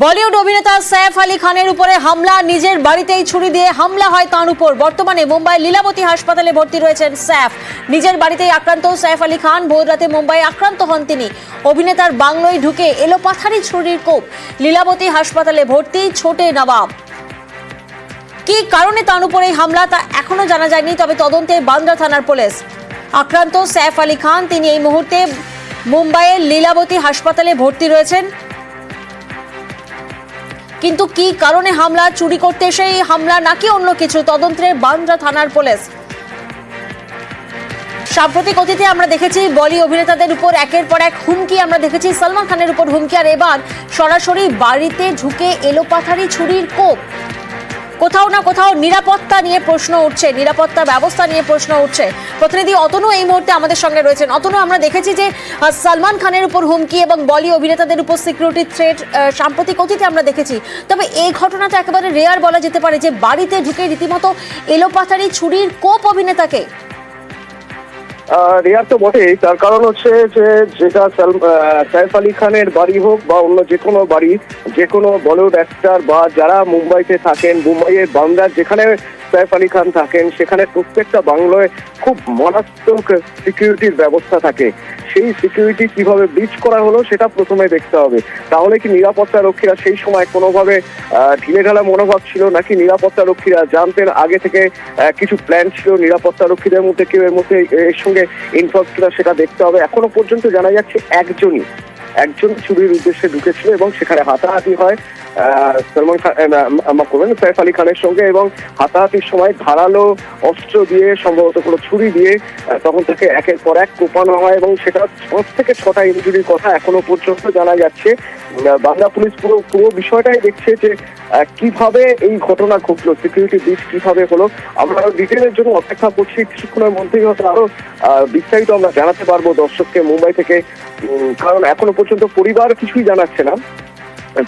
বলিউড অভিনেতা সৈফ আলী খানের উপরে হামলা, নিজের বাড়িতেই ছুরি দিয়ে হামলা হয় তার উপর। বর্তমানে মুম্বাই লীলাবতী হাসপাতালে ভর্তি রয়েছেন সৈফ। নিজের বাড়িতেই আক্রান্ত সৈফ আলী খান। ভোর রাতে মুম্বাই আক্রান্ত হন তিনি। অভিনেতার বাংলোয় ঢুকে এলোপাথারি ছুরির কোপ। লীলাবতী হাসপাতালে ভর্তি ছোটে নবাব। কি কারণে তার উপরে হামলা তা এখনো জানা যায়নি, তবে তদন্তে বান্দ্রা থানার পুলিশ। আক্রান্ত সৈফ আলী খান, তিনি এই মুহূর্তে মুম্বাইয়ের লীলাবতী হাসপাতালে ভর্তি রয়েছেন। কিন্তু কি কারণে হামলা, চুরি করতে সেই হামলা নাকি অন্য কিছু, তদন্তে বান্দ্রা থানার পুলিশ। সাম্প্রতিক অতীতে আমরা দেখেছি বলি অভিনেতাদের উপর একের পর এক হুমকি। আমরা দেখেছি সলমান খানের উপর হুমকি, আর এবার সরাসরি বাড়িতে ঢুকে এলোপাথারি ছুরির কোপ। কোথাও না কোথাও নিরাপত্তা নিয়ে প্রশ্ন উঠছে, নিরাপত্তা ব্যবস্থা নিয়ে প্রশ্ন উঠছে। প্রতিনিধি অতনু এই মুহূর্তে আমাদের সঙ্গে রয়েছেন। অতনু, আমরা দেখেছি যে সলমান খানের উপর হুমকি এবং বলি অভিনেতাদের উপর সিকিউরিটি থ্রেট সাম্প্রতিক অতীতে আমরা দেখেছি, তবে এই ঘটনাটা একেবারে রেয়ার বলা যেতে পারে যে বাড়িতে ঢুকে রীতিমতো এলোপাথারি ছুরির কোপ অভিনেতাকে। রেয়ার তো বটেই, তার কারণ হচ্ছে যে যেটা সৈফ আলী খানের বাড়ি হোক বা অন্য যে কোনো বাড়ি, যে কোনো বলিউড অ্যাক্টর বা যারা মুম্বাইতে থাকেন, মুম্বাইয়ের বাংলার যেখানে সৈফ আলী খান থাকেন, সেখানে প্রত্যেকটা বাংলোয় খুব মারাত্মক সিকিউরিটির ব্যবস্থা থাকে। সেই সিকিউরিটি কিভাবে ব্রিচ করা হলো সেটা প্রথমে দেখতে হবে। তাহলে কি নিরাপত্তা রক্ষীরা সেই সময় কোনোভাবে ঢিলেঢালা মনোভাব ছিল, নাকি নিরাপত্তা রক্ষীরা জানতেন আগে থেকে, কিছু প্ল্যান ছিল নিরাপত্তা রক্ষীদের মধ্যে, কেউ এর মধ্যে এর সঙ্গে ইনভলভ ছিল সেটা দেখতে হবে। এখনো পর্যন্ত জানা যাচ্ছে একজন চুরির উদ্দেশ্যে ঢুকেছিল এবং সেখানে হাতাহাতি হয় সলমান খান সৈফ আলী খানের সঙ্গে, এবং হাতাহাতির সময় ধারালো অস্ত্র দিয়ে, সম্ভবত কোনো ছুরি দিয়ে তখন থেকে একের পর এক কোপানো হয় এবং সেটা 5 থেকে 6টা ইনজুরির কথা এখনো পর্যন্ত জানা যাচ্ছে। বাংলা পুলিশ পুরো বিষয়টাই দেখছে যে কিভাবে এই ঘটনা ঘটলো, সিকিউরিটি ব্রিচ কিভাবে হলো। আমরা আরো ডিটেলের জন্য অপেক্ষা করছি, কিছুক্ষণের মধ্যেই হয়তো আরো বিস্তারিত আমরা জানাতে পারবো দর্শককে মুম্বাই থেকে, কারণ এখনো পর্যন্ত পরিবার কিছুই জানাচ্ছে না।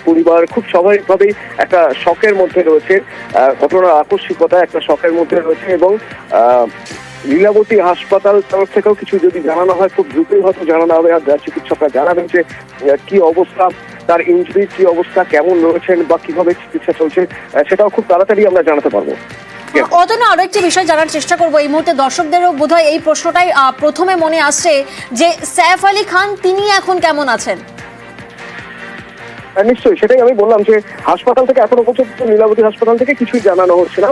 পরিবার খুব স্বাভাবিকভাবেই একটা শকের মধ্যে রয়েছে, ঘটনার আকস্মিকতা একটা শকের মধ্যে রয়েছে, এবং লীলাবতী হাসপাতাল তরফ থেকেও কিছু যদি জানানো হয় খুব দ্রুতই হয়তো জানানো হবে। আর চিকিৎসকরা জানাবেন যে কি অবস্থা, তার ইনজুরি কি অবস্থা, কেমন রয়েছেন বা কিভাবে চিকিৎসা চলছে, সেটাও খুব তাড়াতাড়ি আমরা জানাতে পারবো। অতনু, আরো একটি বিষয় জানার চেষ্টা করবো। এই মুহূর্তে দর্শকদেরও বোধহয় এই প্রশ্নটাই প্রথমে মনে আসছে যে সৈফ আলী খান তিনি এখন কেমন আছেন? নিশ্চয়ই, সেটাই আমি বললাম যে হাসপাতাল থেকে এখনো পর্যন্ত, লীলাবতী হাসপাতাল থেকে কিছুই জানানো হচ্ছে না।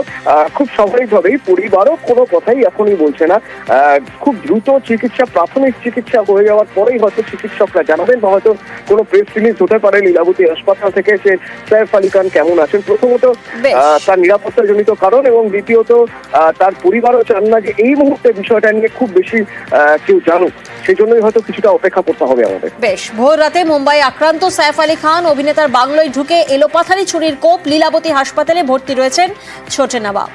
খুব স্বাভাবিকভাবেই পরিবারও কোনো কথাই এখনই বলছে না। খুব দ্রুত প্রাথমিক চিকিৎসা হয়ে যাওয়ার পরেই হয়তো চিকিৎসকরা জানাবেন, বা হয়তো কোনো প্রেস রিলিজ হতে পারে লীলাবতী হাসপাতাল থেকে যে সৈফ আলী খান কেমন আছেন। প্রথমত তার নিরাপত্তাজনিত কারণ, এবং দ্বিতীয়ত তার পরিবারও চান না যে এই মুহূর্তে বিষয়টা নিয়ে খুব বেশি কেউ জানুক, সেই জন্যই হয়তো কিছুটা অপেক্ষা করতে হবে আমাদের। বেশ, ভোর রাতে মুম্বাই আক্রান্ত সৈফ আলী খান, অভিনেতার বাংলোয় ঢুকে এলোপাথারি ছুরির কোপ। লীলাবতী হাসপাতালে ভর্তি রয়েছেন ছোটে নবাব।